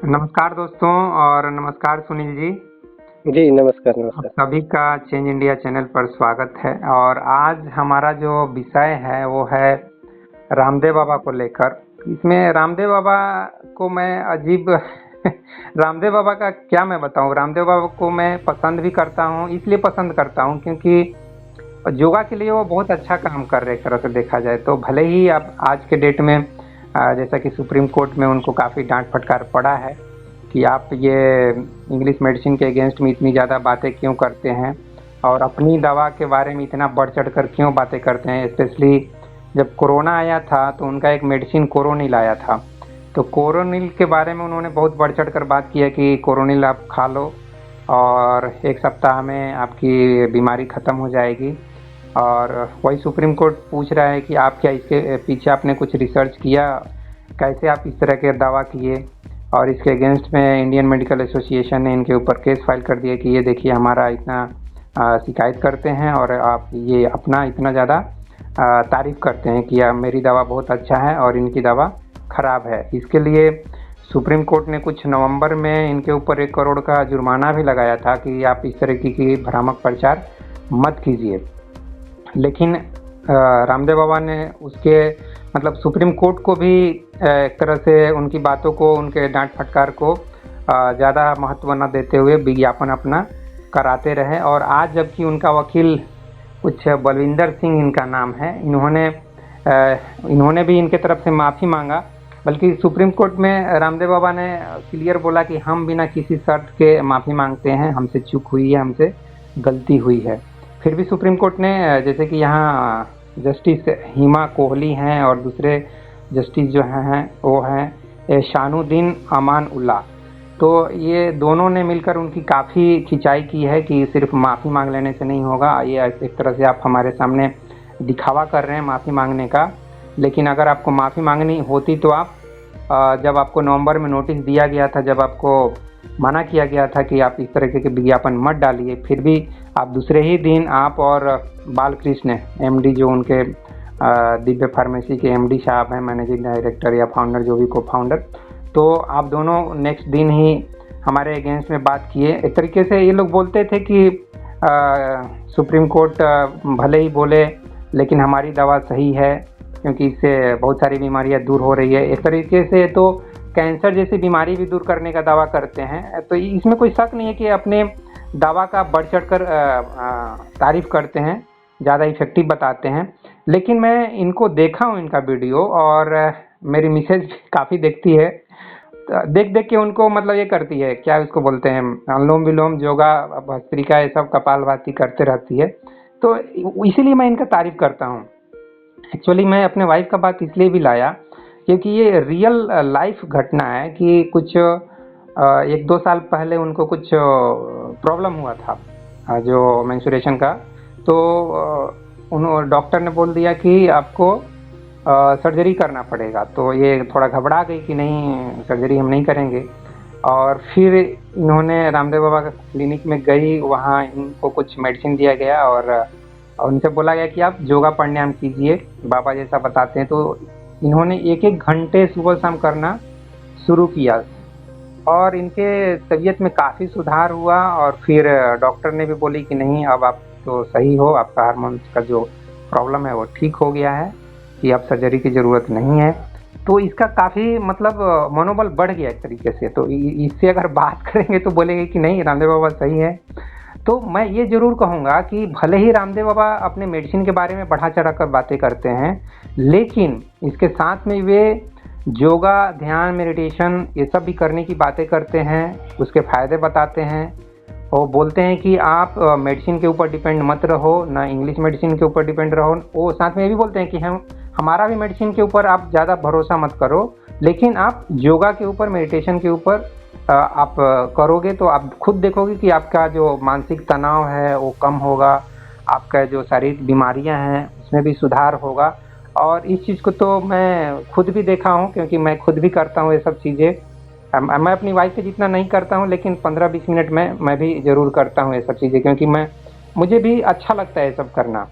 नमस्कार दोस्तों और नमस्कार सुनील जी। जी, नमस्कार, आप नमस्कार। सभी का चेंज इंडिया चैनल पर स्वागत है और आज हमारा जो विषय है वो है रामदेव बाबा को लेकर। इसमें रामदेव बाबा को मैं अजीब रामदेव बाबा का क्या मैं बताऊं। रामदेव बाबा को मैं पसंद भी करता हूं, इसलिए पसंद करता हूं क्योंकि योगा के लिए वो बहुत अच्छा काम कर रहे हैं। एक तरह से देखा जाए तो भले ही अब आज के डेट में जैसा कि सुप्रीम कोर्ट में उनको काफ़ी डांट फटकार पड़ा है कि आप ये इंग्लिश मेडिसिन के अगेंस्ट में इतनी ज़्यादा बातें क्यों करते हैं और अपनी दवा के बारे में इतना बढ़ चढ़ कर क्यों बातें करते हैं। स्पेशली जब कोरोना आया था तो उनका एक मेडिसिन कोरोनिल आया था, तो कोरोनिल के बारे में उन्होंने बहुत बढ़ चढ़ कर बात किया कि कोरोनिल आप खा लो और एक सप्ताह में आपकी बीमारी ख़त्म हो जाएगी। और वही सुप्रीम कोर्ट पूछ रहा है कि आप क्या इसके पीछे आपने कुछ रिसर्च किया, कैसे आप इस तरह के दावा किए। और इसके अगेंस्ट में इंडियन मेडिकल एसोसिएशन ने इनके ऊपर केस फाइल कर दिया कि ये देखिए हमारा इतना शिकायत करते हैं और आप ये अपना इतना ज़्यादा तारीफ़ करते हैं कि मेरी दवा बहुत अच्छा है और इनकी दवा ख़राब है। इसके लिए सुप्रीम कोर्ट ने कुछ नवंबर में इनके ऊपर 1 करोड़ का जुर्माना भी लगाया था कि आप इस तरह की भ्रामक प्रचार मत कीजिए। लेकिन रामदेव बाबा ने उसके मतलब सुप्रीम कोर्ट को भी एक तरह से उनकी बातों को, उनके डांट फटकार को ज़्यादा महत्व न देते हुए विज्ञापन अपना कराते रहे। और आज जबकि उनका वकील कुछ बलविंदर सिंह इनका नाम है, इन्होंने भी इनके तरफ से माफ़ी मांगा। बल्कि सुप्रीम कोर्ट में रामदेव बाबा ने क्लियर बोला कि हम बिना किसी शर्त के माफ़ी मांगते हैं, हमसे चूक हुई है, हमसे गलती हुई है। फिर भी सुप्रीम कोर्ट ने जैसे कि यहाँ जस्टिस हिमा कोहली हैं और दूसरे जस्टिस जो हैं वो हैं शानुद्दीन अमान उल्ला, तो ये दोनों ने मिलकर उनकी काफ़ी खिंचाई की है कि सिर्फ माफ़ी मांग लेने से नहीं होगा। ये एक तरह से आप हमारे सामने दिखावा कर रहे हैं माफ़ी मांगने का। लेकिन अगर आपको माफ़ी मांगनी होती तो आप जब आपको नवंबर में नोटिस दिया गया था, जब आपको मना किया गया था कि आप इस तरह के विज्ञापन मत डालिए, फिर भी आप दूसरे ही दिन आप और बालकृष्ण एमडी जो उनके दिव्य फार्मेसी के एमडी साहब हैं, मैनेजिंग डायरेक्टर या फाउंडर, जो भी को फाउंडर, तो आप दोनों नेक्स्ट दिन ही हमारे अगेंस्ट में बात किए। एक तरीके से ये लोग बोलते थे कि सुप्रीम कोर्ट भले ही बोले लेकिन हमारी दवा सही है क्योंकि इससे बहुत सारी बीमारियां दूर हो रही है। एक तरीके से तो कैंसर जैसी बीमारी भी दूर करने का दावा करते हैं। तो इसमें कोई शक नहीं है कि अपने दावा का बढ़ चढ़ कर तारीफ़ करते हैं, ज़्यादा इफेक्टिव बताते हैं। लेकिन मैं इनको देखा हूँ, इनका वीडियो, और मेरी मिसेज काफ़ी देखती है। देख देख के उनको मतलब ये करती है, क्या उसको बोलते हैं, अनुलोम विलोम, योगा, भस्त्रिका, ये सब कपालभाति करते रहती है। तो इसीलिए मैं इनका तारीफ़ करता हूँ। एक्चुअली मैं अपने वाइफ का बात इसलिए भी लाया क्योंकि ये रियल लाइफ घटना है कि कुछ 1-2 साल पहले उनको कुछ प्रॉब्लम हुआ था जो मेंस्ट्रुएशन का। तो उन्होंने डॉक्टर ने बोल दिया कि आपको सर्जरी करना पड़ेगा। तो ये थोड़ा घबरा गई कि नहीं, सर्जरी हम नहीं करेंगे। और फिर इन्होंने रामदेव बाबा का क्लिनिक में गई, वहाँ इनको कुछ मेडिसिन दिया गया और उनसे बोला गया कि आप योगा प्राणायाम कीजिए, बाबा जैसा बताते हैं। तो इन्होंने 1-1 घंटे सुबह शाम करना शुरू किया और इनके तबीयत में काफ़ी सुधार हुआ। और फिर डॉक्टर ने भी बोली कि नहीं, अब आप तो सही हो, आपका हार्मोन्स का जो प्रॉब्लम है वो ठीक हो गया है, कि अब सर्जरी की ज़रूरत नहीं है। तो इसका काफ़ी मतलब मनोबल बढ़ गया एक तरीके से। तो इससे अगर बात करेंगे तो बोलेंगे कि नहीं, रामदेव बाबा सही है। तो मैं ये ज़रूर कहूँगा कि भले ही रामदेव बाबा अपने मेडिसिन के बारे में बढ़ा चढ़ा कर बातें करते हैं, लेकिन इसके साथ में वे योगा, ध्यान, मेडिटेशन ये सब भी करने की बातें करते हैं, उसके फ़ायदे बताते हैं। और बोलते हैं कि आप मेडिसिन के ऊपर डिपेंड मत रहो, ना इंग्लिश मेडिसिन के ऊपर डिपेंड रहो। वो साथ में ये भी बोलते हैं कि हमारा भी मेडिसिन के ऊपर आप ज़्यादा भरोसा मत करो, लेकिन आप योगा के ऊपर, मेडिटेशन के ऊपर आप करोगे तो आप खुद देखोगे कि आपका जो मानसिक तनाव है वो कम होगा, आपका जो शारीरिक बीमारियां हैं उसमें भी सुधार होगा। और इस चीज़ को तो मैं खुद भी देखा हूँ क्योंकि मैं खुद भी करता हूँ ये सब चीज़ें। मैं अपनी वाइफ से जितना नहीं करता हूँ, लेकिन 15-20 मिनट में मैं भी ज़रूर करता हूँ ये सब चीज़ें, क्योंकि मुझे भी अच्छा लगता है ये सब करना।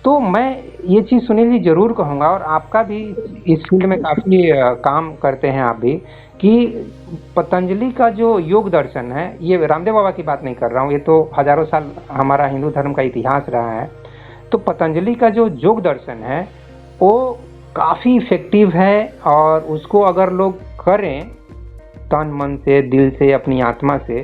तो मैं ये चीज़ सुनील जी ज़रूर कहूँगा, और आपका भी इस फील्ड में काफ़ी काम करते हैं आप भी, कि पतंजलि का जो योग दर्शन है, ये रामदेव बाबा की बात नहीं कर रहा हूँ, ये तो हज़ारों साल हमारा हिंदू धर्म का इतिहास रहा है। तो पतंजलि का जो योग दर्शन है, वो काफ़ी इफ़ेक्टिव है, और उसको अगर लोग करें तन मन से, दिल से, अपनी आत्मा से,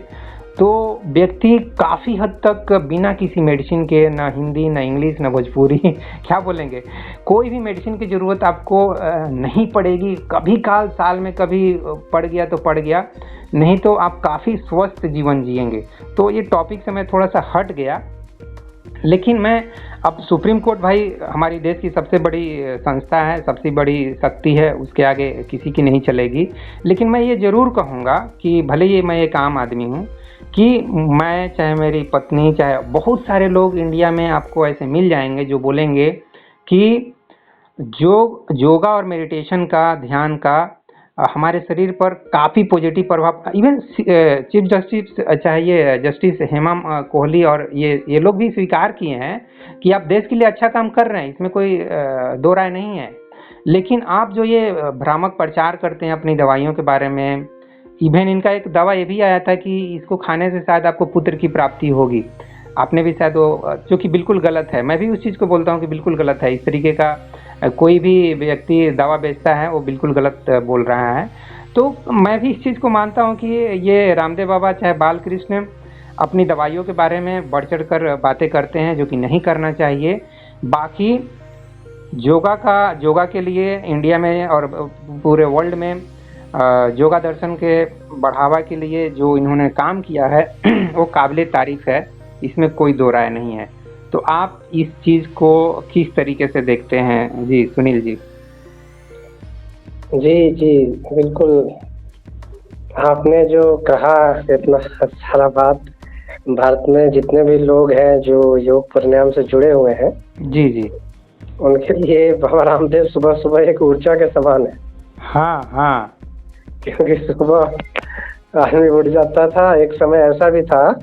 तो व्यक्ति काफ़ी हद तक बिना किसी मेडिसिन के, ना हिंदी, ना इंग्लिश, ना भोजपुरी क्या बोलेंगे, कोई भी मेडिसिन की ज़रूरत आपको नहीं पड़ेगी। कभी काल साल में कभी पड़ गया तो पड़ गया, नहीं तो आप काफ़ी स्वस्थ जीवन जिएंगे। तो ये टॉपिक से मैं थोड़ा सा हट गया, लेकिन मैं अब सुप्रीम कोर्ट भाई हमारी देश की सबसे बड़ी संस्था है, सबसे बड़ी शक्ति है, उसके आगे किसी की नहीं चलेगी। लेकिन मैं ये ज़रूर कहूँगा कि भले ही मैं एक आम आदमी हूँ, कि मैं, चाहे मेरी पत्नी, चाहे बहुत सारे लोग इंडिया में आपको ऐसे मिल जाएंगे जो बोलेंगे कि योगा और मेडिटेशन का, ध्यान का हमारे शरीर पर काफ़ी पॉजिटिव प्रभाव, इवन चीफ जस्टिस, चाहे ये जस्टिस हेमा कोहली और ये लोग भी स्वीकार किए हैं कि आप देश के लिए अच्छा काम कर रहे हैं, इसमें कोई दो राय नहीं है। लेकिन आप जो ये भ्रामक प्रचार करते हैं अपनी दवाइयों के बारे में, इवन इनका एक दवा ये भी आया था कि इसको खाने से शायद आपको पुत्र की प्राप्ति होगी, आपने भी शायद वो, जो कि बिल्कुल गलत है। मैं भी उस चीज़ को बोलता हूँ कि बिल्कुल गलत है। इस तरीके का कोई भी व्यक्ति दवा बेचता है वो बिल्कुल गलत बोल रहा है। तो मैं भी इस चीज़ को मानता हूँ कि ये रामदेव बाबा चाहे बालकृष्ण अपनी दवाइयों के बारे में बढ़ चढ़ कर बातें करते हैं, जो कि नहीं करना चाहिए। बाकी योगा के लिए इंडिया में और पूरे वर्ल्ड में योगा दर्शन के बढ़ावा के लिए जो इन्होंने काम किया है वो काबिले तारीफ है, इसमें कोई दो राय नहीं है। तो आप इस चीज़ को किस तरीके से देखते हैं जी सुनील जी? जी जी बिल्कुल, आपने जो कहा इतना सारा बात, भारत में जितने भी लोग हैं जो योग प्राणायाम से जुड़े हुए हैं, जी जी, उनके लिए बाबा रामदेव सुबह सुबह एक ऊर्जा के समान है। हाँ हाँ, क्योंकि सुबह आदमी उठ जाता था, एक समय ऐसा भी था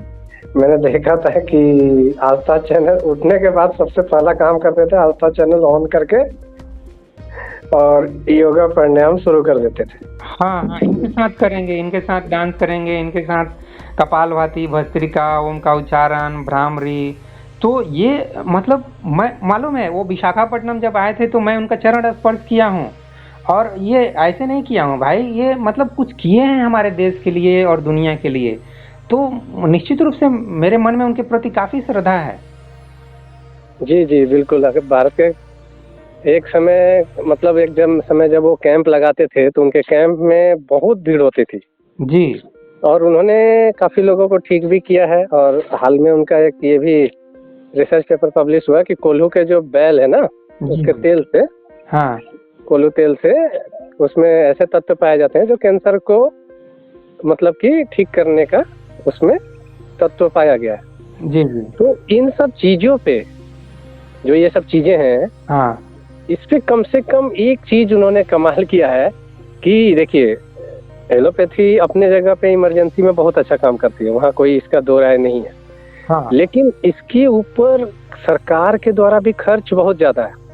मैंने देखा था कि आस्था चैनल उठने के बाद सबसे पहला काम करते थे, आस्था चैनल ऑन करके और योगा प्राणायाम शुरू कर देते थे। हाँ हाँ, इनके साथ करेंगे, इनके साथ डांस करेंगे, इनके साथ कपालभाति, भस्त्रिका, ओम का उच्चारण, भ्रामरी। तो ये मतलब मैं, मालूम है वो विशाखापट्टनम जब आए थे तो मैं उनका चरण स्पर्श किया हूँ, और ये ऐसे नहीं किया हूँ भाई, ये मतलब कुछ किए हैं हमारे देश के लिए और दुनिया के लिए। तो निश्चित रूप से मेरे मन में उनके प्रति काफ़ी श्रद्धा है। जी जी बिल्कुल, अगर भारत के एक समय, मतलब एक समय जब वो कैंप लगाते थे तो उनके कैंप में बहुत भीड़ होती थी जी, और उन्होंने काफी लोगों को ठीक भी किया है। और हाल में उनका एक ये भी रिसर्च पेपर पब्लिश हुआ कि कोल्हू के जो बैल है ना, उसके तेल से, हाँ, कोल्हू तेल से, उसमें ऐसे तत्व पाए जाते हैं जो कैंसर को मतलब कि ठीक करने का उसमें तत्व पाया गया है। जी जी, तो इन सब चीजों पे, जो ये सब चीजें हैं, हाँ, इस पे कम से कम एक चीज उन्होंने कमाल किया है कि देखिए, एलोपैथी अपने जगह पे इमरजेंसी में बहुत अच्छा काम करती है, वहाँ कोई इसका दो राय नहीं है। हाँ, लेकिन इसके ऊपर सरकार के द्वारा भी खर्च बहुत ज्यादा है।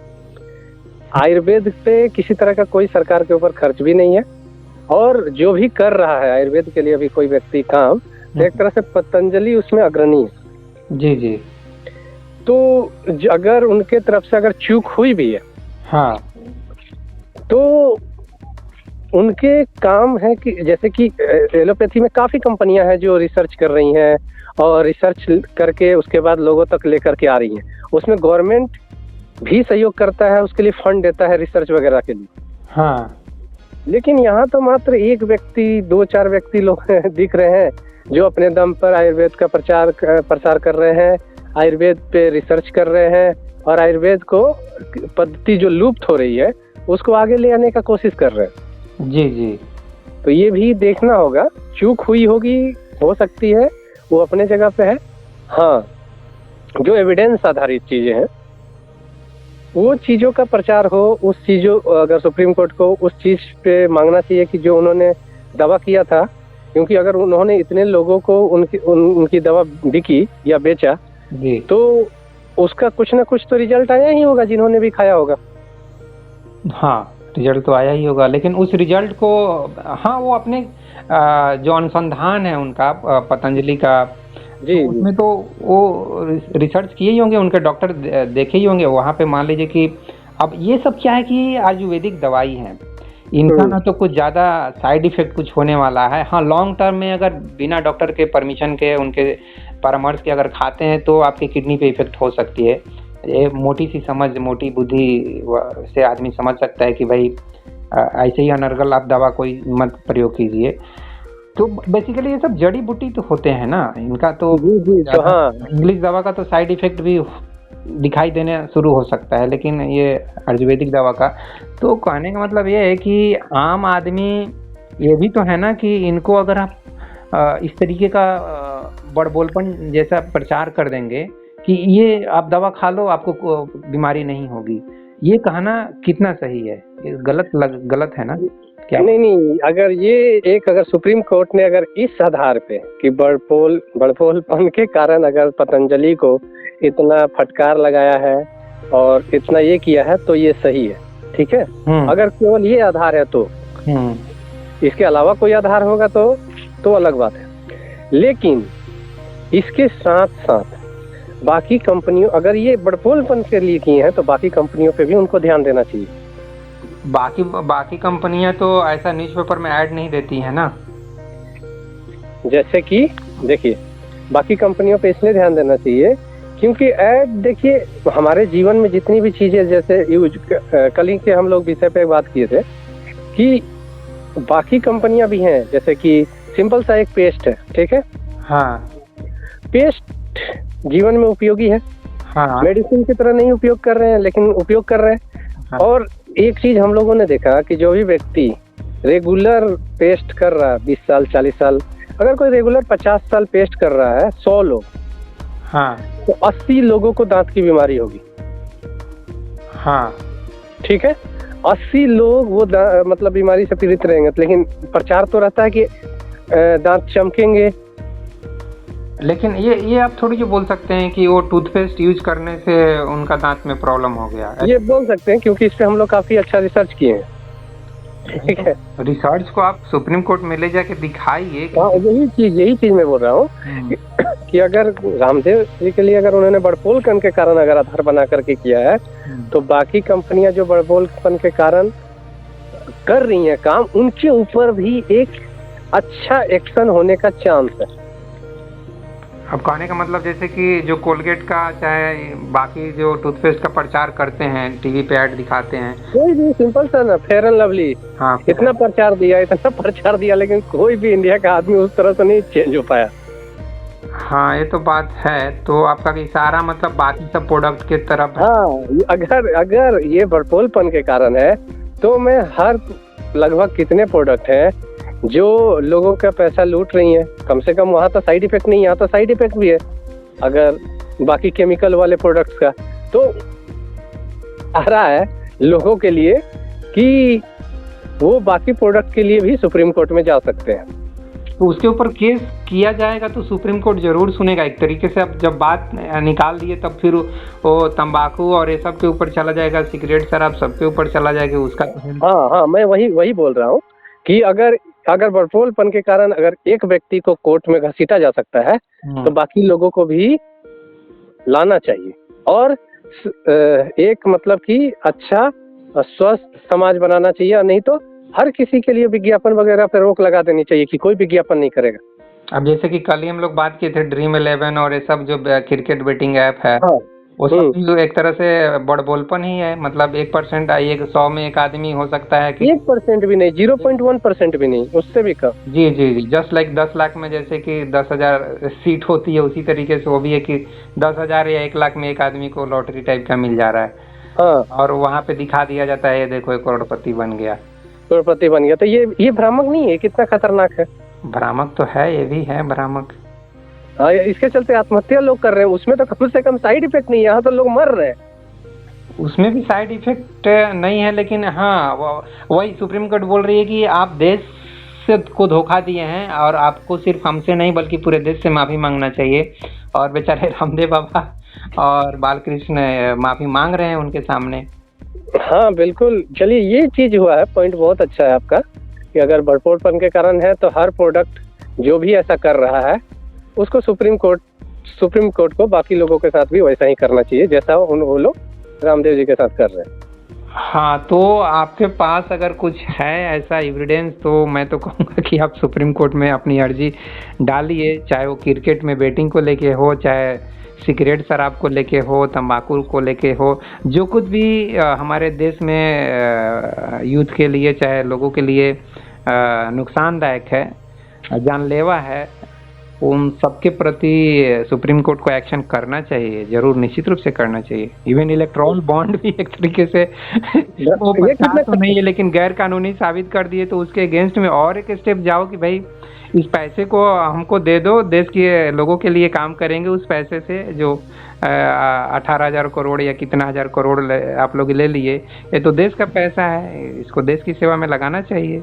आयुर्वेद पे किसी तरह का कोई सरकार के ऊपर खर्च भी नहीं है, और जो भी कर रहा है आयुर्वेद के लिए अभी कोई व्यक्ति काम, एक तरह से पतंजलि उसमें अग्रणी है। जी जी, तो अगर उनके तरफ से अगर चूक हुई भी है, हाँ, तो उनके काम है कि जैसे कि एलोपैथी में काफी कंपनियां हैं जो रिसर्च कर रही हैं और रिसर्च करके उसके बाद लोगों तक लेकर के आ रही हैं। उसमें गवर्नमेंट भी सहयोग करता है, उसके लिए फंड देता है रिसर्च वगैरह के लिए। हाँ, लेकिन यहाँ तो मात्र एक व्यक्ति, दो चार व्यक्ति लोग दिख रहे हैं जो अपने दम पर आयुर्वेद का प्रसार कर रहे हैं, आयुर्वेद पे रिसर्च कर रहे हैं, और आयुर्वेद को पद्धति जो लुप्त हो रही है उसको आगे ले आने का कोशिश कर रहे हैं। जी जी, तो ये भी देखना होगा, चूक हुई होगी, हो सकती है, वो अपने जगह पे है। हाँ, जो एविडेंस आधारित चीजें हैं वो चीजों का प्रचार हो, उस चीजों, अगर सुप्रीम कोर्ट को उस चीज पे मांगना चाहिए कि जो उन्होंने दावा किया था, क्योंकि अगर उन्होंने इतने लोगों को उनकी दवा बिकी या बेचा, जी, तो उसका कुछ ना कुछ तो रिजल्ट आया ही होगा, जिन्होंने भी खाया होगा। हाँ, रिजल्ट तो आया ही होगा, लेकिन उस रिजल्ट को, हाँ, वो अपने जो अनुसंधान है उनका, पतंजलि का, जी तो जी। उसमें तो वो रिसर्च किए ही होंगे, उनके डॉक्टर देखे ही होंगे वहाँ पे। मान लीजिए कि अब ये सब क्या है कि आयुर्वेदिक दवाई है, इनका ना तो कुछ ज़्यादा साइड इफेक्ट कुछ होने वाला है। हाँ, लॉन्ग टर्म में अगर बिना डॉक्टर के परमिशन के, उनके परामर्श के अगर खाते हैं तो आपकी किडनी पे इफेक्ट हो सकती है। ये मोटी सी समझ, मोटी बुद्धि से आदमी समझ सकता है कि भाई ऐसे ही अनर्गल आप दवा कोई मत प्रयोग कीजिए। तो बेसिकली ये सब जड़ी बूटी तो होते हैं ना, इनका तो जी जी। तो हाँ, इंग्लिश दवा का तो साइड इफेक्ट भी दिखाई देने शुरू हो सकता है, लेकिन ये आयुर्वेदिक दवा का, तो कहने का मतलब ये है कि आम आदमी, ये भी तो है ना कि इनको अगर आप इस तरीके का बड़बोलपन जैसा प्रचार कर देंगे कि ये आप दवा खा लो, आपको बीमारी नहीं होगी, ये कहना कितना सही है? ये गलत है ना क्या? नहीं नहीं, अगर ये अगर सुप्रीम कोर्ट ने अगर इस आधार पे कि बड़पोलपन के कारण अगर पतंजलि को इतना फटकार लगाया है और इतना ये किया है, तो ये सही है, ठीक है। अगर केवल ये आधार है तो, इसके अलावा कोई आधार होगा तो अलग बात है। लेकिन इसके साथ साथ बाकी कंपनियों, अगर ये बड़पोलपन के लिए किए हैं तो बाकी कंपनियों पे भी उनको ध्यान देना चाहिए। बाकी कंपनियां तो ऐसा न्यूज़पेपर में ऐड नहीं देती है ना। जैसे कि देखिए, बाकी कंपनियों पे इसलिए ध्यान देना चाहिए क्योंकि ऐड, देखिए, हमारे जीवन में जितनी भी चीजें, जैसे कल ही के हम लोग विषय पे बात किए थे कि बाकी कंपनियां भी हैं, जैसे कि सिंपल सा एक पेस्ट है, ठीक है। हाँ, पेस्ट जीवन में उपयोगी है। हाँ, मेडिसिन की तरह नहीं उपयोग कर रहे हैं, लेकिन उपयोग कर रहे हैं। हाँ। और एक चीज हम लोगों ने देखा कि जो भी व्यक्ति रेगुलर पेस्ट कर रहा है, 20 साल 40 साल, अगर कोई रेगुलर 50 साल पेस्ट कर रहा है, 100 लोग, हाँ, तो 80 लोगों को दांत की बीमारी होगी। हाँ, ठीक है, 80 लोग वो मतलब बीमारी से पीड़ित रहेंगे, लेकिन प्रचार तो रहता है कि दांत चमकेंगे। लेकिन ये आप थोड़ी जो बोल सकते हैं कि वो टूथपेस्ट यूज करने से उनका दांत में प्रॉब्लम हो गया। ये बोल सकते हैं क्योंकि इस पे हम लोग काफी अच्छा रिसर्च किए हैं, ठीक है। रिसर्च को आप सुप्रीम कोर्ट में ले जाके दिखाइए। हाँ, यही चीज मैं बोल रहा हूँ कि अगर रामदेव जी के लिए अगर उन्होंने बड़पोलपन के कारण अगर आधार बना करके किया है, तो बाकी कंपनियां जो बड़पोलपन के कारण कर रही हैं काम, उनके ऊपर भी एक अच्छा एक्शन होने का चांस है। अब कहने का मतलब जैसे कि जो कोलगेट का, चाहे बाकी जो टूथपेस्ट का प्रचार करते हैं, टीवी पे ऐड दिखाते हैं, कोई भी सिंपल सा ना, फेयर एंड लवली, हाँ, इतना प्रचार दिया, लेकिन कोई भी इंडिया का आदमी उस तरह से नहीं चेंज हो पाया। हाँ, ये तो बात है। तो आपका इशारा मतलब बाकी सब प्रोडक्ट के तरफ। हाँ, अगर ये बड़पोलपन के कारण है, तो मैं लगभग कितने प्रोडक्ट हैं जो लोगों का पैसा लूट रही हैं, कम से कम वहाँ तो साइड इफेक्ट नहीं, यहाँ तो साइड इफेक्ट भी है अगर बाकी केमिकल वाले प्रोडक्ट्स का। तो आ रहा है लोगों के लिए कि वो बाकी प्रोडक्ट के लिए भी सुप्रीम कोर्ट में जा सकते हैं। तो उसके ऊपर केस किया जाएगा तो सुप्रीम कोर्ट जरूर सुनेगा एक तरीके से। अब जब बात निकाल दिए तब फिर वो तंबाकू और ये सब के ऊपर चला जाएगा, सिगरेट शराब सबके ऊपर चला जाएगा उसका। हाँ, मैं वही बोल रहा हूँ कि अगर बड़पोलपन के कारण अगर एक व्यक्ति को कोर्ट में घसीटा जा सकता है, तो बाकी लोगों को भी लाना चाहिए और एक मतलब कि अच्छा स्वस्थ समाज बनाना चाहिए। और नहीं तो हर किसी के लिए विज्ञापन वगैरह पे रोक लगा देनी चाहिए कि कोई विज्ञापन नहीं करेगा। अब जैसे कि कल ही हम लोग बात किए थे Dream11 और ये सब जो क्रिकेट बेटिंग ऐप है, हाँ, वो सब एक तरह से बड़बोलपन ही है। मतलब 1%, 100 में एक आदमी हो सकता है कि 1% भी नहीं, 0.1% भी नहीं, उससे भी कम। जी जी जी, जस्ट लाइक 10 लाख में जैसे कि 10,000 सीट होती है, उसी तरीके से वो भी है कि 10,000 या 1 लाख में एक आदमी को लॉटरी टाइप का मिल जा रहा है। हाँ, और वहाँ पे दिखा दिया जाता है, ये देखो एक करोड़पति बन गया। तो ये भ्रामक नहीं है? कितना खतरनाक है। भ्रामक तो है, ये भी है भ्रामक। हाँ, इसके चलते आत्महत्या लोग कर रहे हैं, उसमें तो कम से कम साइड इफेक्ट नहीं है, यहाँ तो लोग मर रहे हैं। उसमें भी साइड इफेक्ट नहीं है, लेकिन हाँ, वही सुप्रीम कोर्ट बोल रही है कि आप देश को धोखा दिए हैं और आपको सिर्फ हमसे नहीं बल्कि पूरे देश से माफी मांगना चाहिए। और बेचारे रामदेव बाबा और बालकृष्ण माफी मांग रहे हैं उनके सामने। हाँ बिल्कुल, चलिए ये चीज हुआ है, पॉइंट बहुत अच्छा है आपका कि अगर भरपूरपन के कारण है तो हर प्रोडक्ट जो भी ऐसा कर रहा है उसको सुप्रीम कोर्ट को बाकी लोगों के साथ भी वैसा ही करना चाहिए जैसा वो लोग रामदेव जी के साथ कर रहे हैं। हाँ, तो आपके पास अगर कुछ है ऐसा एविडेंस तो मैं तो कहूँगा कि आप सुप्रीम कोर्ट में अपनी अर्जी डालिए, चाहे वो क्रिकेट में बैटिंग को लेके हो, चाहे सिगरेट शराब को लेके हो, तंबाकू को लेके हो, जो कुछ भी हमारे देश में यूथ के लिए चाहे लोगों के लिए नुकसानदायक है, जानलेवा है, उन सबके प्रति सुप्रीम कोर्ट को एक्शन करना चाहिए, जरूर निश्चित रूप से करना चाहिए। इवन इलेक्ट्रॉल बॉन्ड भी एक तरीके से वो ये कितना तो नहीं है लेकिन गैर कानूनी साबित कर दिए, तो उसके अगेंस्ट में और एक स्टेप जाओ कि भाई इस पैसे को हमको दे दो, देश के लोगों के लिए काम करेंगे उस पैसे से, जो 18,000 करोड़ या कितना हजार करोड़ आप लोग ले लिए, ये तो देश का पैसा है, इसको देश की सेवा में लगाना चाहिए।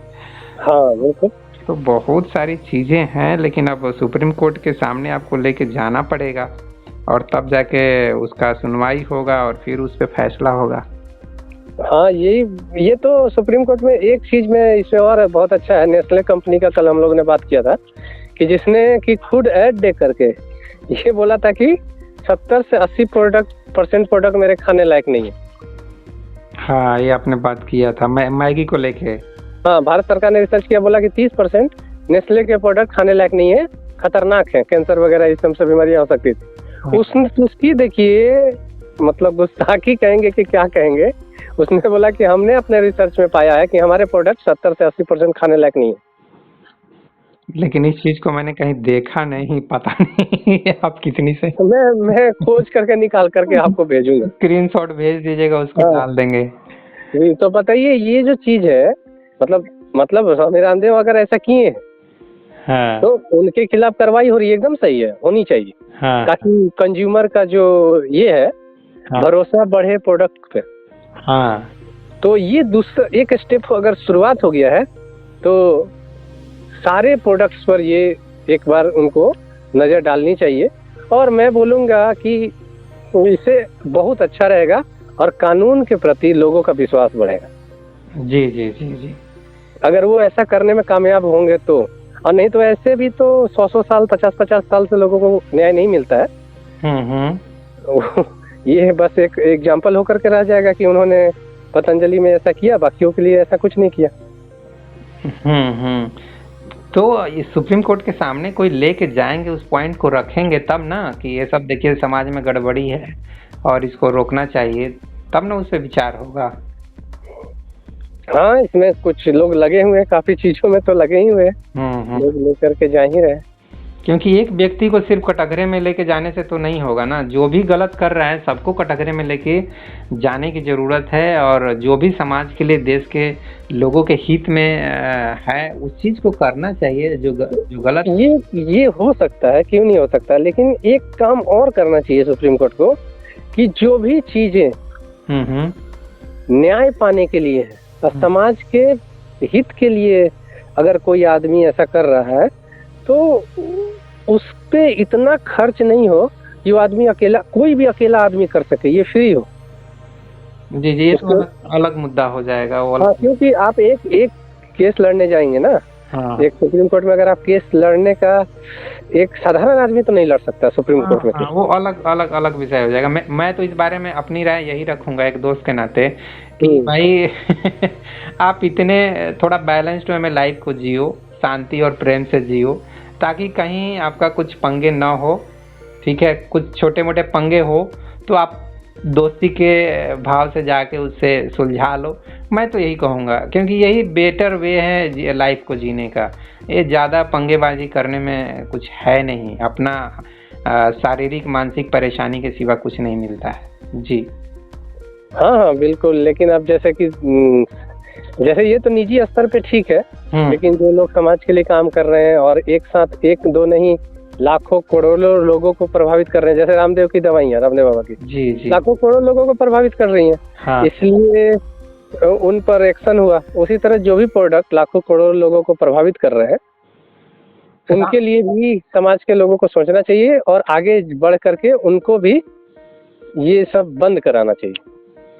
हाँ बिल्कुल। तो बहुत सारी चीज़ें हैं, लेकिन अब सुप्रीम कोर्ट के सामने आपको लेके जाना पड़ेगा और तब जाके उसका सुनवाई होगा और फिर उस पर फैसला होगा। हाँ ये तो सुप्रीम कोर्ट में एक चीज में इसमें और बहुत अच्छा है, नेस्ले कंपनी का कल हम लोग ने बात किया था कि जिसने कि खुद ऐड दे करके ये बोला था कि 70 से 80% प्रोडक्ट मेरे खाने लायक नहीं है। हाँ, ये आपने बात किया था मैगी को लेके। हाँ, भारत सरकार ने रिसर्च किया, बोला कि 30% नेस्ले के प्रोडक्ट खाने लायक नहीं है, खतरनाक है, कैंसर वगैरह इस सब बीमारियां हो सकती थी। उसकी देखिए मतलब गुस्ताखी कहेंगे कि क्या कहेंगे, उसने बोला कि हमने अपने रिसर्च में पाया है कि हमारे प्रोडक्ट 70 से 80% खाने लायक नहीं है। लेकिन इस चीज को मैंने कहीं देखा नहीं, पता नहीं आप कितनी से मैं खोज करके निकाल करके आपको भेजूंगा, स्क्रीनशॉट भेज दीजिएगा, उसको डाल देंगे। तो बताइए ये जो चीज है मतलब स्वामी रामदेव अगर ऐसा किए हाँ, तो उनके खिलाफ कार्रवाई हो रही है, एकदम सही है, होनी चाहिए। हाँ, ताकि कंज्यूमर का जो ये है हाँ, भरोसा बढ़े प्रोडक्ट पे। हाँ, तो ये दूसरा एक स्टेप अगर शुरुआत हो गया है तो सारे प्रोडक्ट्स पर ये एक बार उनको नजर डालनी चाहिए, और मैं बोलूँगा कि इससे बहुत अच्छा रहेगा और कानून के प्रति लोगों का विश्वास बढ़ेगा। जी जी जी जी। अगर वो ऐसा करने में कामयाब होंगे तो, और नहीं तो ऐसे भी तो 100 साल 50 साल से लोगों को न्याय नहीं मिलता है। ये बस एक एग्जाम्पल होकर के रह जाएगा कि उन्होंने पतंजलि में ऐसा किया, बाकियों के लिए ऐसा कुछ नहीं किया। तो इस सुप्रीम कोर्ट के सामने कोई लेके जाएंगे, उस पॉइंट को रखेंगे तब ना कि ये सब देखिए समाज में गड़बड़ी है और इसको रोकना चाहिए, तब ना उस पर विचार होगा। हाँ, इसमें कुछ लोग लगे हुए हैं, काफी चीजों में तो लगे ही हुए हैं, लोग लेकर के जा ही रहे। क्योंकि एक व्यक्ति को सिर्फ कटघरे में लेके जाने से तो नहीं होगा ना, जो भी गलत कर रहा है सबको कटघरे में लेके जाने की जरूरत है, और जो भी समाज के लिए देश के लोगों के हित में है उस चीज को करना चाहिए। जो गलत ये हो सकता है, क्यों नहीं हो सकता, लेकिन एक काम और करना चाहिए सुप्रीम कोर्ट को कि जो भी चीजें न्याय पाने के लिए है, समाज के हित के लिए अगर कोई आदमी ऐसा कर रहा है तो उस पे इतना खर्च नहीं हो कि वो आदमी अकेला, कोई भी अकेला आदमी कर सके, ये फ्री हो। जी जी, ये तो अलग मुद्दा हो जाएगा वो। हाँ, क्योंकि आप एक केस लड़ने जाएंगे ना, हाँ, एक सुप्रीम कोर्ट में, अगर आप केस लड़ने का, एक साधारण आदमी तो नहीं लड़ सकता सुप्रीम कोर्ट में। वो अलग विषय हो जाएगा। मैं तो इस बारे में अपनी राय यही रखूंगा एक दोस्त के नाते कि भाई आप इतने थोड़ा बैलेंस्ड वे में लाइफ को जियो, शांति और प्रेम से जियो, ताकि कहीं आपका कुछ पंगे ना हो, ठीक है, कुछ छोटे मोटे पंगे हो तो आप दोस्ती के भाव से जाके उससे सुलझा लो। मैं तो यही कहूँगा, क्योंकि यही बेटर वे है लाइफ को जीने का। ये ज़्यादा पंगेबाजी करने में कुछ है नहीं, अपना शारीरिक मानसिक परेशानी के सिवा कुछ नहीं मिलता है। जी हाँ बिल्कुल, लेकिन अब जैसे कि जैसे ये तो निजी स्तर पे ठीक है, लेकिन जो लोग समाज के लिए काम कर रहे हैं और एक साथ एक दो नहीं लाखों करोड़ों लोगों को प्रभावित कर रहे हैं, जैसे रामदेव की दवाइयाँ, रामदेव बाबा की जी लाखों करोड़ों लोगों को प्रभावित कर रही हैं। हाँ। इसलिए उन पर एक्शन हुआ। उसी तरह जो भी प्रोडक्ट लाखों करोड़ों लोगों को प्रभावित कर रहे हैं, उनके लिए भी समाज के लोगों को सोचना चाहिए और आगे बढ़ करके उनको भी ये सब बंद कराना चाहिए।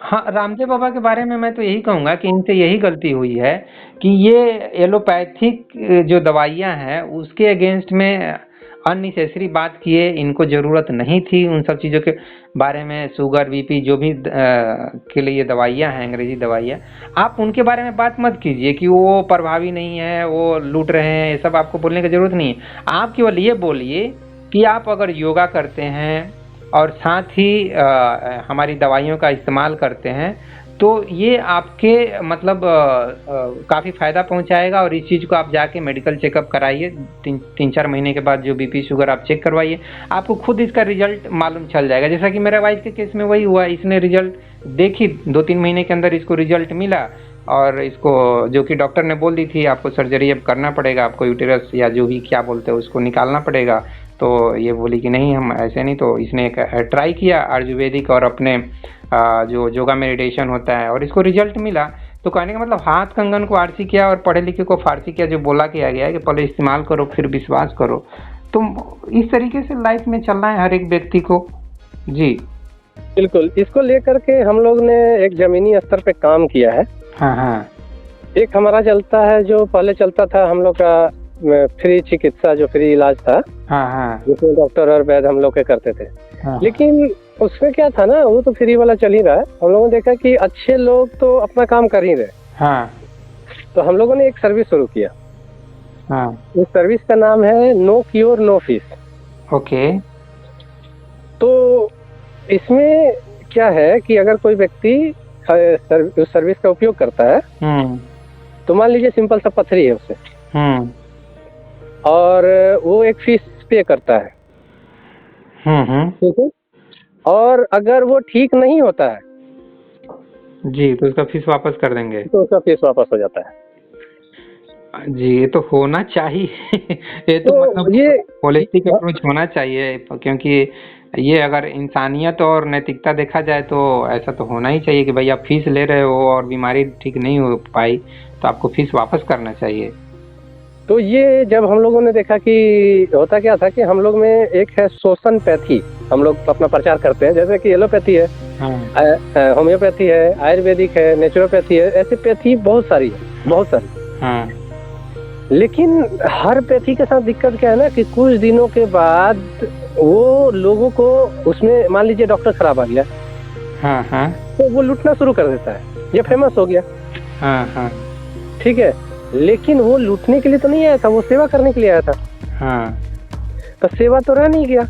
हाँ, रामदेव बाबा के बारे में मैं तो यही कहूँगा कि इनसे यही गलती हुई है कि ये एलोपैथिक जो दवाइयाँ हैं उसके अगेंस्ट में अननेसेसरी बात किए। इनको ज़रूरत नहीं थी उन सब चीज़ों के बारे में। शुगर, बीपी जो भी के लिए दवाइयाँ हैं, अंग्रेजी दवाइयाँ, आप उनके बारे में बात मत कीजिए कि वो प्रभावी नहीं है, वो लूट रहे हैं। ये सब आपको बोलने की ज़रूरत नहीं है। आप केवल ये बोलिए कि आप अगर योगा करते हैं और साथ ही हमारी दवाइयों का इस्तेमाल करते हैं तो ये आपके मतलब काफ़ी फ़ायदा पहुंचाएगा। और इस चीज़ को आप जाके मेडिकल चेकअप कराइए, 3-4 महीने के बाद जो बीपी शुगर आप चेक करवाइए, आपको खुद इसका रिजल्ट मालूम चल जाएगा। जैसा कि मेरे वाइफ के केस में वही हुआ, इसने रिजल्ट देखी, 2-3 महीने के अंदर इसको रिजल्ट मिला। और इसको जो कि डॉक्टर ने बोल दी थी आपको सर्जरी अब करना पड़ेगा, आपको यूटेरस या जो भी क्या बोलते हैं उसको निकालना पड़ेगा। तो ये बोली कि नहीं हम ऐसे नहीं। तो इसने एक ट्राई किया आयुर्वेदिक और अपने जो योगा मेडिटेशन होता है और इसको रिजल्ट मिला। तो कहने का मतलब हाथ कंगन को आरसी किया और पढ़े लिखे को फारसी किया। जो बोला किया गया है कि पहले इस्तेमाल करो फिर विश्वास करो। तो इस तरीके से लाइफ में चलना है हर एक व्यक्ति को। जी बिल्कुल, इसको लेकर के हम लोग ने एक जमीनी स्तर पे काम किया है। हाँ हाँ एक हमारा चलता है, जो पहले चलता था हम लोग का फ्री चिकित्सा, जो फ्री इलाज था, हाँ हाँ जिसमें डॉक्टर और वैद्य हम लोग के करते थे। हाँ लेकिन उसमें क्या था ना, वो तो फ्री वाला चल ही रहा है। हम लोगों ने देखा कि अच्छे लोग तो अपना काम कर ही रहे, हाँ तो हम लोगों ने एक सर्विस शुरू किया। हाँ उस सर्विस का नाम है no cure no fees. Okay तो इसमें क्या है कि अगर कोई व्यक्ति उस सर्विस का उपयोग करता है, तो मान लीजिए सिंपल सा पथरी है उसे, और वो एक फीस पे करता है, ठीक है। और अगर वो ठीक नहीं होता है जी तो उसका फीस वापस कर देंगे। तो उसका फीस वापस हो जाता है। जी ये तो होना चाहिए। ये तो मतलब ये होलिस्टिक अप्रोच होना चाहिए, क्योंकि ये अगर इंसानियत और नैतिकता देखा जाए तो ऐसा तो होना ही चाहिए कि भाई आप फीस ले रहे हो और बीमारी ठीक नहीं हो पाई तो आपको फीस वापस करना चाहिए। तो ये जब हम लोगों ने देखा कि होता क्या था कि हम लोग में एक है शोषण पैथी, हम लोग अपना प्रचार करते हैं, जैसे कि एलोपैथी है, होम्योपैथी है, आयुर्वेदिक है, नेचुरोपैथी है, ऐसे पैथी बहुत सारी है, बहुत सारी। लेकिन हर पैथी के साथ दिक्कत क्या है ना कि कुछ दिनों के बाद वो लोगों को उसमें, मान लीजिए डॉक्टर खराब आ गया, तो वो लूटना शुरू कर देता है, ये फेमस हो गया, ठीक है। लेकिन वो लूटने के लिए तो नहीं आया था, वो सेवा करने के लिए आया था। तो सेवा तो रह नहीं गया।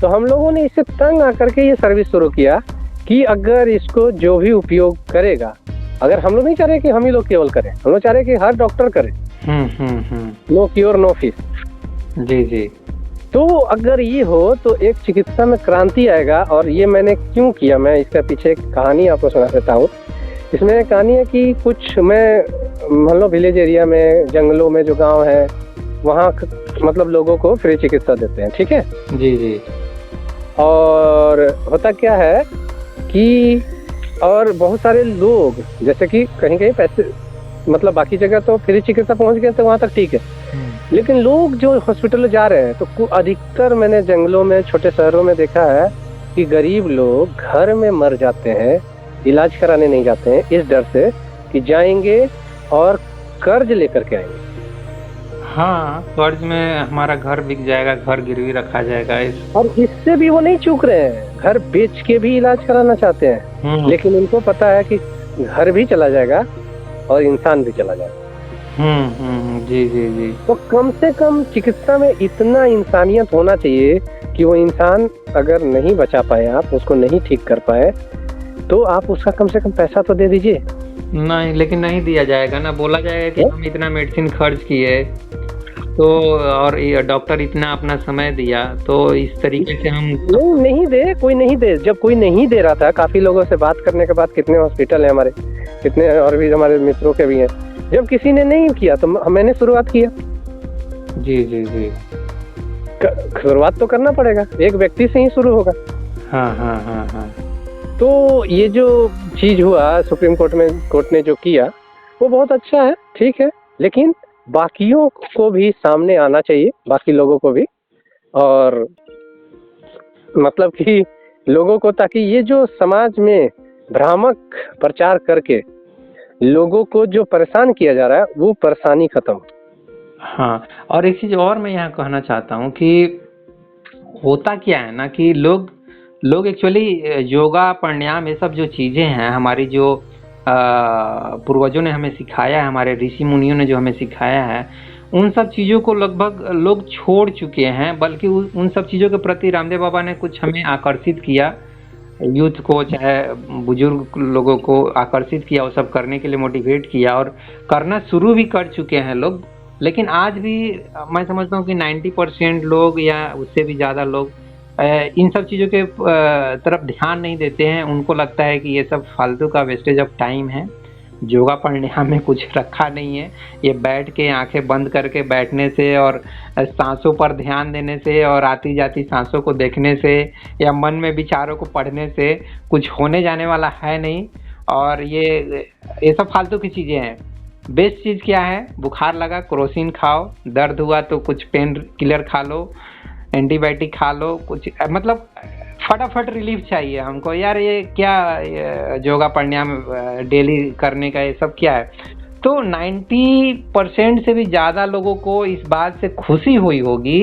तो हम लोगों ने इससे तंग आकर के ये सर्विस शुरू किया कि अगर इसको जो भी उपयोग करेगा, अगर हम लोग नहीं चाह रहे कि हम ही लोग केवल करें, हम लोग चाह रहे कि हर डॉक्टर करे, नो क्योर नो फीस। जी जी। तो अगर ये हो तो एक चिकित्सा में क्रांति आएगा। और ये मैंने क्यों किया, मैं इसके पीछे एक कहानी आपको सुना देता हूँ। इसमें कहानी है कि कुछ मैं मान लो विलेज एरिया में, जंगलों में जो गांव है, वहाँ मतलब लोगों को फ्री चिकित्सा देते हैं, ठीक है। जी जी। और होता क्या है कि और बहुत सारे लोग, जैसे कि कहीं कहीं पैसे, मतलब बाकी जगह तो फ्री चिकित्सा पहुंच गए तो वहाँ तक ठीक है, लेकिन लोग जो हॉस्पिटल में जा रहे हैं, तो अधिकतर मैंने जंगलों में, छोटे शहरों में देखा है कि गरीब लोग घर में मर जाते हैं, इलाज कराने नहीं जाते हैं, इस डर से कि जाएंगे और कर्ज लेकर के आएंगे। हाँ, कर्ज में हमारा घर बिक जाएगा, घर गिरवी रखा जाएगा। और इससे भी वो नहीं चूक रहे हैं, घर बेच के भी इलाज कराना चाहते हैं, लेकिन उनको पता है कि घर भी चला जाएगा और इंसान भी चला जाएगा। जी जी जी। तो कम से कम चिकित्सा में इतना इंसानियत होना चाहिए कि वो इंसान अगर नहीं बचा पाए, आप उसको नहीं ठीक कर पाए, तो आप उसका कम से कम पैसा तो दे दीजिए। नहीं, लेकिन नहीं दिया जाएगा ना। बोला जाएगा कि हम इतना मेडिसिन खर्च किए तो, और डॉक्टर इतना अपना समय दिया, तो इस तरीके से हम नहीं दे, कोई नहीं दे। जब कोई नहीं दे रहा था, काफी लोगों से बात करने के बाद, कितने हॉस्पिटल है हमारे, कितने और भी हमारे मित्रों के भी हैं, जब किसी ने नहीं किया तो मैंने शुरुआत किया। जी जी जी। शुरुआत तो करना पड़ेगा, एक व्यक्ति से ही शुरू होगा। हाँ। तो ये जो चीज हुआ सुप्रीम कोर्ट ने जो किया, वो बहुत अच्छा है, ठीक है, लेकिन बाकियों को भी सामने आना चाहिए, बाकी लोगों को भी। और मतलब कि लोगों को, ताकि ये जो समाज में भ्रामक प्रचार करके लोगों को जो परेशान किया जा रहा है वो परेशानी खत्म हो। हाँ, और एक चीज और मैं यहाँ कहना चाहता हूँ कि होता क्या है ना कि लोग लोग एक्चुअली योगा प्राणायाम ये सब जो चीजें हैं, हमारी जो पूर्वजों ने हमें सिखाया है, हमारे ऋषि मुनियों ने जो हमें सिखाया है, उन सब चीज़ों को लगभग लोग छोड़ चुके हैं। बल्कि उन सब चीज़ों के प्रति रामदेव बाबा ने कुछ हमें आकर्षित किया, यूथ को चाहे बुजुर्ग लोगों को आकर्षित किया, वो सब करने के लिए मोटिवेट किया और करना शुरू भी कर चुके हैं लोग। लेकिन आज भी मैं समझता हूँ कि 90% लोग या उससे भी ज़्यादा लोग इन सब चीज़ों के तरफ ध्यान नहीं देते हैं। उनको लगता है कि ये सब फालतू का वेस्टेज ऑफ टाइम है, योगा प्राणायाम में कुछ रखा नहीं है। ये बैठ के आंखें बंद करके बैठने से और सांसों पर ध्यान देने से और आती जाती सांसों को देखने से या मन में विचारों को पढ़ने से कुछ होने जाने वाला है नहीं। और ये सब फालतू की चीज़ें हैं। बेस्ट चीज़ क्या है, बुखार लगा क्रोसिन खाओ, दर्द हुआ तो कुछ पेन किलर खा लो, एंटीबायोटिक खा लो, कुछ मतलब फटाफट रिलीफ चाहिए हमको। यार ये क्या योगा प्राणायाम डेली करने का ये सब क्या है। तो 90% से भी ज़्यादा लोगों को इस बात से खुशी हुई होगी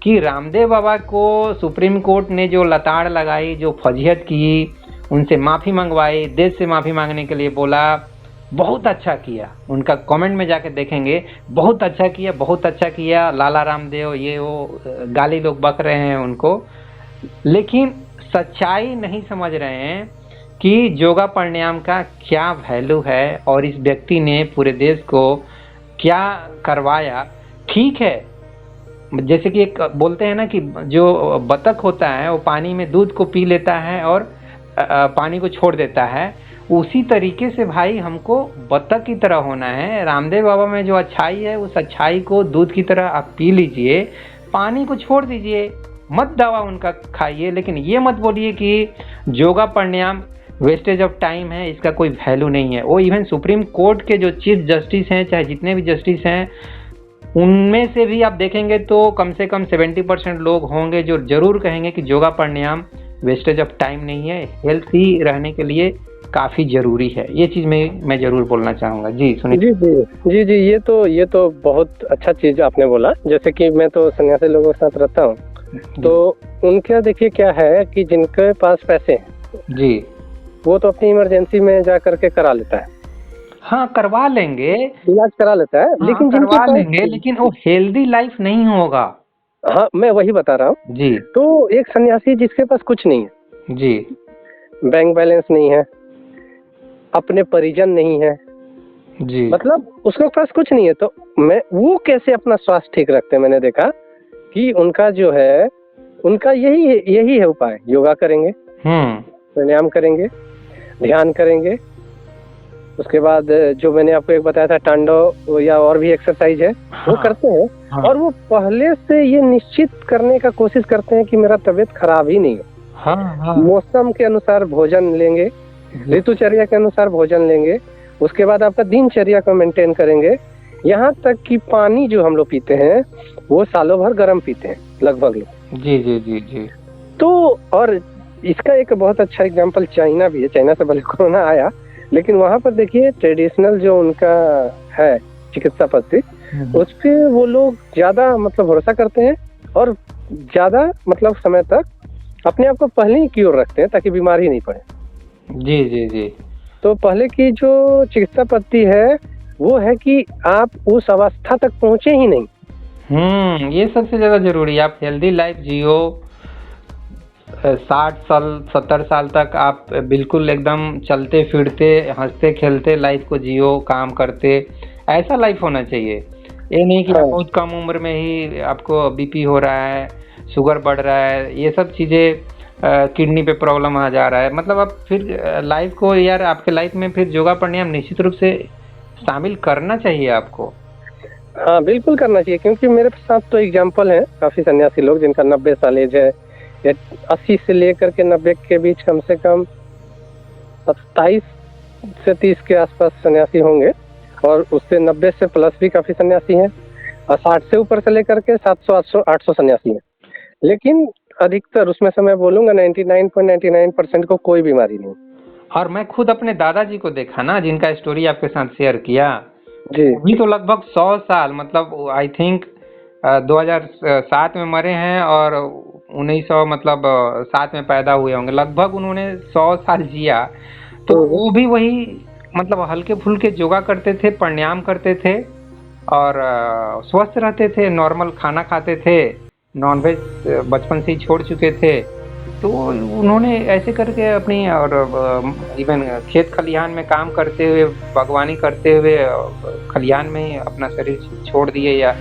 कि रामदेव बाबा को सुप्रीम कोर्ट ने जो लताड़ लगाई, जो फजीहत की, उनसे माफ़ी मंगवाई, देश से माफ़ी मांगने के लिए बोला, बहुत अच्छा किया। उनका कमेंट में जाके देखेंगे, बहुत अच्छा किया, बहुत अच्छा किया, लाला रामदेव ये वो गाली लोग बक रहे हैं उनको। लेकिन सच्चाई नहीं समझ रहे हैं कि योगा प्राणायाम का क्या वैल्यू है और इस व्यक्ति ने पूरे देश को क्या करवाया। ठीक है, जैसे कि एक बोलते हैं ना कि जो बतख होता है वो पानी में दूध को पी लेता है और पानी को छोड़ देता है, उसी तरीके से भाई हमको बतख की तरह होना है। रामदेव बाबा में जो अच्छाई है उस अच्छाई को दूध की तरह आप पी लीजिए, पानी को छोड़ दीजिए, मत दवा उनका खाइए। लेकिन ये मत बोलिए कि योगा प्राणायाम वेस्टेज ऑफ टाइम है, इसका कोई वैल्यू नहीं है। वो इवन सुप्रीम कोर्ट के जो चीफ जस्टिस हैं, चाहे जितने भी जस्टिस हैं, उनमें से भी आप देखेंगे तो कम से कम 70% लोग होंगे जो जरूर कहेंगे कि योगा प्राणायाम वेस्टेज ऑफ टाइम नहीं है, हेल्थी रहने के लिए काफ़ी ज़रूरी है। ये चीज़ मैं ज़रूर बोलना चाहूँगा। जी सुनिए। जी जी जी जी, ये तो बहुत अच्छा चीज़ आपने बोला। जैसे कि मैं तो सन्यासी लोगों के साथ रहता हूँ, तो उनका देखिए क्या है कि जिनके पास पैसे हैं जी, वो तो अपनी इमरजेंसी में जा करके करा लेता है। हाँ करवा लेंगे, इलाज करा लेता है। हाँ, लेकिन करवा लेंगे, लेकिन वो हेल्दी लाइफ नहीं होगा। हाँ, मैं वही बता रहा हूँ जी। तो एक सन्यासी जिसके पास कुछ नहीं है जी, बैंक बैलेंस नहीं है, अपने परिजन नहीं है जी, मतलब उसके पास कुछ नहीं है, तो मैं वो कैसे अपना स्वास्थ्य ठीक रखते हैं। मैंने देखा कि उनका जो है उनका यही है उपाय। योगा करेंगे, प्राणायाम करेंगे, ध्यान करेंगे, उसके बाद जो मैंने आपको एक बताया था तांडव या और भी एक्सरसाइज है, वो करते हैं। और वो पहले से ये निश्चित करने का कोशिश करते हैं कि मेरा तबीयत खराब ही नहीं है। मौसम के अनुसार भोजन लेंगे, ऋतुचर्या के अनुसार भोजन लेंगे, उसके बाद आपका दिनचर्या को मेंटेन करेंगे। यहाँ तक कि पानी जो हम लोग पीते हैं वो सालों भर गर्म पीते हैं लगभग लोग। जी जी जी जी। तो और इसका एक बहुत अच्छा एग्जांपल चाइना भी है। चाइना से भले कोरोना आया, लेकिन वहाँ पर देखिए ट्रेडिशनल जो उनका है चिकित्सा पद्धति, उस पर वो लोग ज्यादा मतलब भरोसा करते हैं और ज्यादा मतलब समय तक अपने आप को पहले ही क्योर रखते हैं ताकि बीमारी नहीं पड़े। जी जी जी। तो पहले की जो चिकित्सा पद्धति है वो है कि आप उस अवस्था तक पहुंचे ही नहीं। ये सबसे ज्यादा जरूरी है। आप हेल्दी लाइफ जियो, 60 साल 70 साल तक आप बिल्कुल एकदम चलते फिरते हंसते खेलते लाइफ को जियो, काम करते, ऐसा लाइफ होना चाहिए। ये नहीं कि बहुत कम उम्र में ही आपको बीपी हो रहा है, शुगर बढ़ रहा है, ये सब चीज़ें, किडनी पे प्रॉब्लम आ जा रहा है। मतलब आप फिर लाइफ को, यार आपके लाइफ में फिर योगा प्राणायाम निश्चित रूप से शामिल करना चाहिए आपको। हाँ बिल्कुल करना चाहिए, क्योंकि मेरे साथ तो एग्जाम्पल है काफी सन्यासी लोग जिनका 90 साल एज है, या 80 से लेकर के 90 के बीच कम से कम 27 से 30 के आसपास सन्यासी होंगे, और उससे 90 से प्लस भी काफी सन्यासी हैं, और 60 से ऊपर से लेकर के 700 800 सन्यासी हैं। लेकिन अधिकतर उसमें से मैं बोलूंगा 99.99% को कोई बीमारी नहीं। और मैं खुद अपने दादाजी को देखा ना, जिनका स्टोरी आपके साथ शेयर किया, जी अभी तो लगभग 100 साल, मतलब आई थिंक 2007 में मरे हैं और 1900 मतलब 7 में पैदा हुए होंगे, लगभग उन्होंने 100 साल जिया। तो वो भी वही मतलब हल्के फुल्के योगा करते थे, प्राणायाम करते थे और स्वस्थ रहते थे, नॉर्मल खाना खाते थे, नॉनवेज बचपन से ही छोड़ चुके थे। तो उन्होंने ऐसे करके अपनी और इवन खेत खलिहान में काम करते हुए, बागवानी करते हुए खलिहान में ही अपना शरीर छोड़ दिए या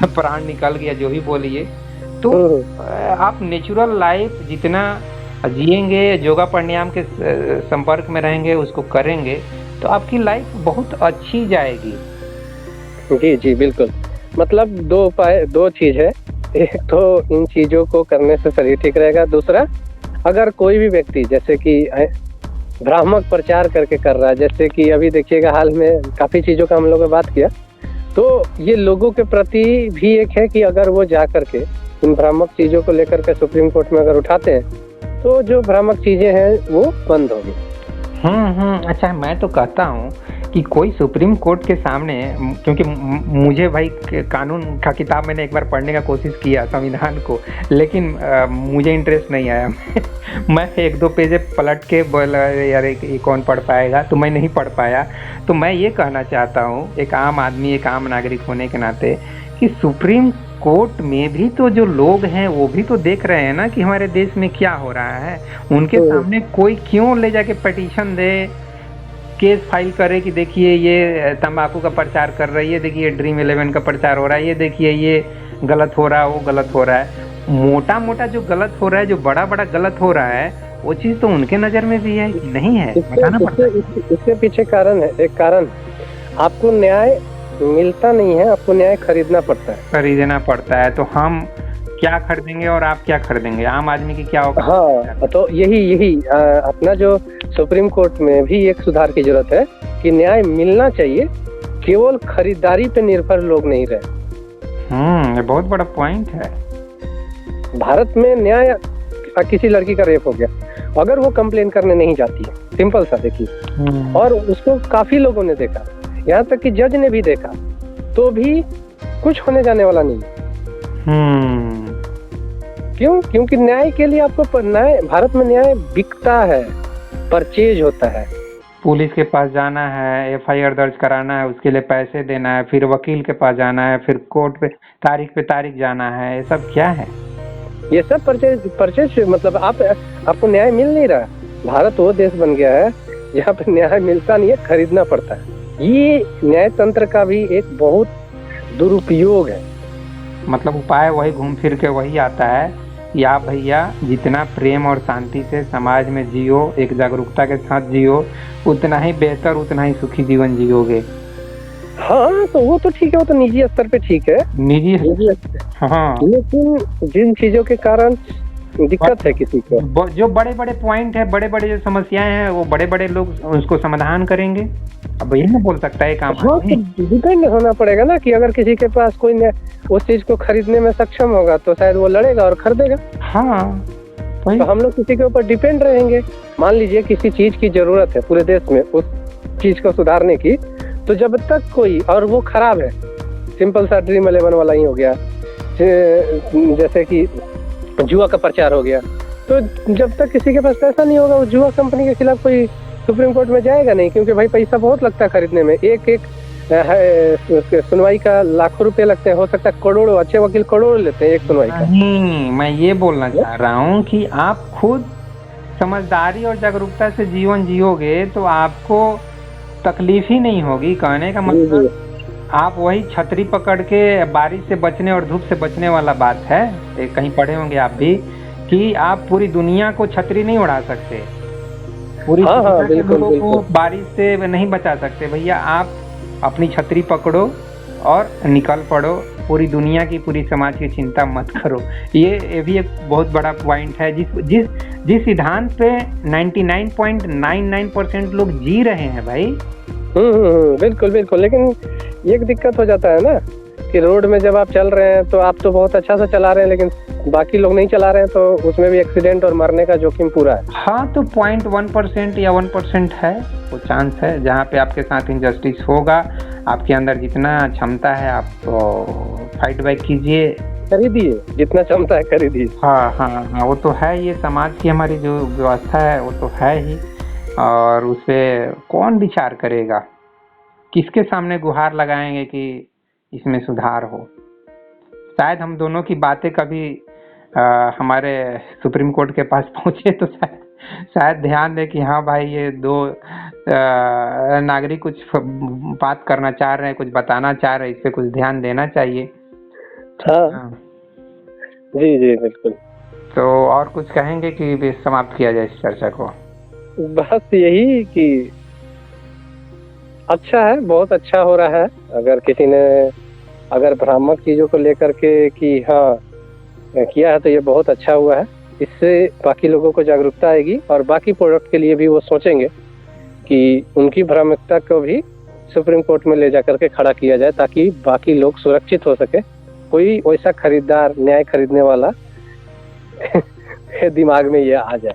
प्राण निकल गया, जो भी बोलिए। तो आप नेचुरल लाइफ जितना जिएंगे, योगा प्राणायाम के संपर्क में रहेंगे, उसको करेंगे, तो आपकी लाइफ बहुत अच्छी जाएगी। जी जी बिल्कुल। मतलब दो उपाय, दो चीज है, एक तो इन चीजों को करने से शरीर ठीक रहेगा, दूसरा अगर कोई भी व्यक्ति जैसे कि भ्रामक प्रचार करके कर रहा है, जैसे कि अभी देखिएगा हाल में काफी चीजों का हम लोगों ने बात किया, तो ये लोगों के प्रति भी एक है कि अगर वो जा करके इन भ्रामक चीजों को लेकर के सुप्रीम कोर्ट में अगर उठाते हैं तो जो भ्रामक चीजें हैं वो बंद होगी। अच्छा, मैं तो कहता हूँ कि कोई सुप्रीम कोर्ट के सामने, क्योंकि मुझे भाई कानून का किताब मैंने एक बार पढ़ने का कोशिश किया, संविधान को, लेकिन मुझे इंटरेस्ट नहीं आया। मैं एक दो पेज पलट के बोला यार ये कौन पढ़ पाएगा, तो मैं नहीं पढ़ पाया। तो मैं ये कहना चाहता हूँ एक आम आदमी, एक आम नागरिक होने के नाते, कि सुप्रीम कोर्ट में भी तो जो लोग हैं वो भी तो देख रहे हैं ना कि हमारे देश में क्या हो रहा है। उनके सामने कोई क्यों ले जाके पिटीशन दे, केस फाइल करे कि देखिए ये तंबाकू का प्रचार कर रही है, देखिए ड्रीम 11 का प्रचार हो रहा है, ये देखिए ये गलत हो रहा है, वो गलत हो रहा है। मोटा मोटा जो गलत हो रहा है, जो बड़ा बड़ा गलत हो रहा है, वो चीज़ तो उनके नज़र में भी है कि नहीं है, बताना पड़ता है। इसके पीछे कारण है, एक कारण आपको न्याय मिलता नहीं है, आपको न्याय खरीदना पड़ता है। खरीदना पड़ता है, तो हम क्या खरीदेंगे और आप क्या खरीदेंगे, आम आदमी की क्या होगा। हाँ, तो यही अपना जो सुप्रीम कोर्ट में भी एक सुधार की जरूरत है कि न्याय मिलना चाहिए, केवल खरीदारी पे निर्भर लोग नहीं रहे। ये बहुत बड़ा पॉइंट है। भारत में न्याय, किसी लड़की का रेप हो गया, अगर वो कंप्लेन करने नहीं जाती है, सिंपल सा देखिए, और उसको काफी लोगों ने देखा, यहाँ तक कि जज ने भी देखा, तो भी कुछ होने जाने वाला नहीं। क्यों? क्योंकि न्याय के लिए आपको न्याय, भारत में न्याय बिकता है, परचेज होता है। पुलिस के पास जाना है, FIR दर्ज कराना है, उसके लिए पैसे देना है, फिर वकील के पास जाना है, फिर कोर्ट पे तारीख जाना है, ये सब क्या है? ये सब परचेज मतलब आपको न्याय मिल नहीं रहा। भारत वो देश बन गया है जहाँ पे न्याय मिलता नहीं है, खरीदना पड़ता है। ये न्याय तंत्र का भी एक बहुत दुरुपयोग है। मतलब उपाय वही घूम फिर के वही आता है कि आप भैया जितना प्रेम और शांति से समाज में जियो, एक जागरूकता के साथ जियो, उतना ही बेहतर, उतना ही सुखी जीवन जियोगे। हाँ, तो वो तो ठीक है, वो तो निजी स्तर पे ठीक है, निजी हाँ, लेकिन जिन चीजों के कारण दिक्कत है किसी को, जो बड़े बड़े पॉइंट है, बड़े बड़े जो समस्याएं हैं, वो बड़े बड़े लोग उसको समाधान करेंगे। अब यही ना बोल सकता है काम। हाँ, तो डिपेंड होना पड़ेगा ना कि अगर किसी के पास कोई उस चीज को खरीदने में सक्षम होगा तो शायद वो लड़ेगा और खरीदेगा। हाँ, तो हम लोग किसी के ऊपर डिपेंड रहेंगे। मान लीजिए किसी चीज की जरूरत है पूरे देश में, उस चीज को सुधारने की, तो जब तक कोई, और वो खराब है, सिंपल सा ड्रीम 11 वाला ही हो गया, जैसे कि जुआ का प्रचार हो गया, तो जब तक किसी के पास पैसा नहीं होगा, वो जुआ कंपनी के खिलाफ कोई सुप्रीम कोर्ट में जाएगा नहीं, क्योंकि भाई पैसा बहुत लगता है खरीदने में। एक सुनवाई का लाखों रुपए लगते हैं, हो सकता है करोड़ों, अच्छे वकील करोड़ों लेते हैं एक सुनवाई का। नहीं, मैं ये बोलना चाह रहा हूँ कि आप खुद समझदारी और जागरूकता से जीवन जियोगे तो आपको तकलीफ ही नहीं होगी। कहने का मतलब आप वही छतरी पकड़ के बारिश से बचने और धूप से बचने वाला बात है, कहीं पढ़े होंगे आप भी, कि आप पूरी दुनिया को छतरी नहीं उड़ा सकते, पूरी दुनिया के लोगों को बारिश से नहीं बचा सकते। भैया आप अपनी छतरी पकड़ो और निकल पड़ो, पूरी दुनिया की, पूरी समाज की चिंता मत करो। ये भी एक बहुत बड़ा पॉइंट है जिस सिद्धांत पे 99.99% लोग जी रहे हैं भाई। बिल्कुल बिल्कुल। लेकिन एक दिक्कत हो जाता है ना कि रोड में जब आप चल रहे हैं तो आप तो बहुत अच्छा से चला रहे हैं, लेकिन बाकी लोग नहीं चला रहे हैं, तो उसमें भी एक्सीडेंट और मरने का जोखिम पूरा है। हाँ, तो 0.1% या 1% है वो चांस है, जहाँ पे आपके साथ इनजस्टिस होगा। आपके अंदर जितना क्षमता है आप फाइट बैक कीजिए, खरीदिए, जितना क्षमता है खरीदिए। हाँ हाँ हाँ, वो तो है। ये समाज की हमारी जो व्यवस्था है वो तो है ही, और उस पर कौन विचार करेगा, किसके सामने गुहार लगाएंगे कि इसमें सुधार हो। शायद हम दोनों की बातें कभी हमारे सुप्रीम कोर्ट के पास पहुंचे तो शायद ध्यान दे कि हाँ भाई, ये दो नागरिक कुछ बात करना चाह रहे हैं, कुछ बताना चाह रहे हैं, इस पे कुछ ध्यान देना चाहिए। हाँ जी जी बिल्कुल। तो और कुछ कहेंगे कि समाप्त किया जाए इस चर्चा को? बस यही कि अच्छा है, बहुत अच्छा हो रहा है। अगर किसी ने अगर भ्रामक चीजों को लेकर के कि हाँ किया है तो ये बहुत अच्छा हुआ है। इससे बाकी लोगों को जागरूकता आएगी और बाकी प्रोडक्ट के लिए भी वो सोचेंगे कि उनकी भ्रामकता को भी सुप्रीम कोर्ट में ले जाकर के खड़ा किया जाए, ताकि बाकी लोग सुरक्षित हो सके। कोई वैसा खरीदार, न्याय खरीदने वाला दिमाग में ये आ जाए।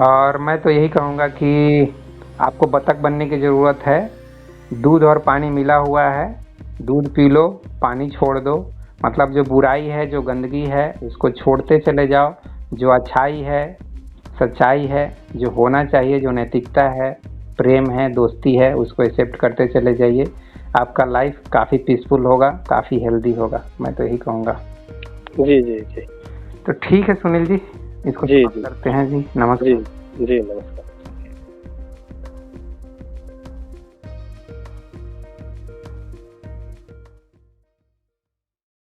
और मैं तो यही कहूँगा कि आपको बतख बनने की ज़रूरत है। दूध और पानी मिला हुआ है, दूध पी लो, पानी छोड़ दो। मतलब जो बुराई है, जो गंदगी है, उसको छोड़ते चले जाओ। जो अच्छाई है, सच्चाई है, जो होना चाहिए, जो नैतिकता है, प्रेम है, दोस्ती है, उसको एक्सेप्ट करते चले जाइए। आपका लाइफ काफ़ी पीसफुल होगा, काफ़ी हेल्दी होगा, मैं तो यही कहूँगा। जी जी जी। तो ठीक है सुनील जी, इसको जी करते हैं जी। नमस्कार। जी जी नमस्कार।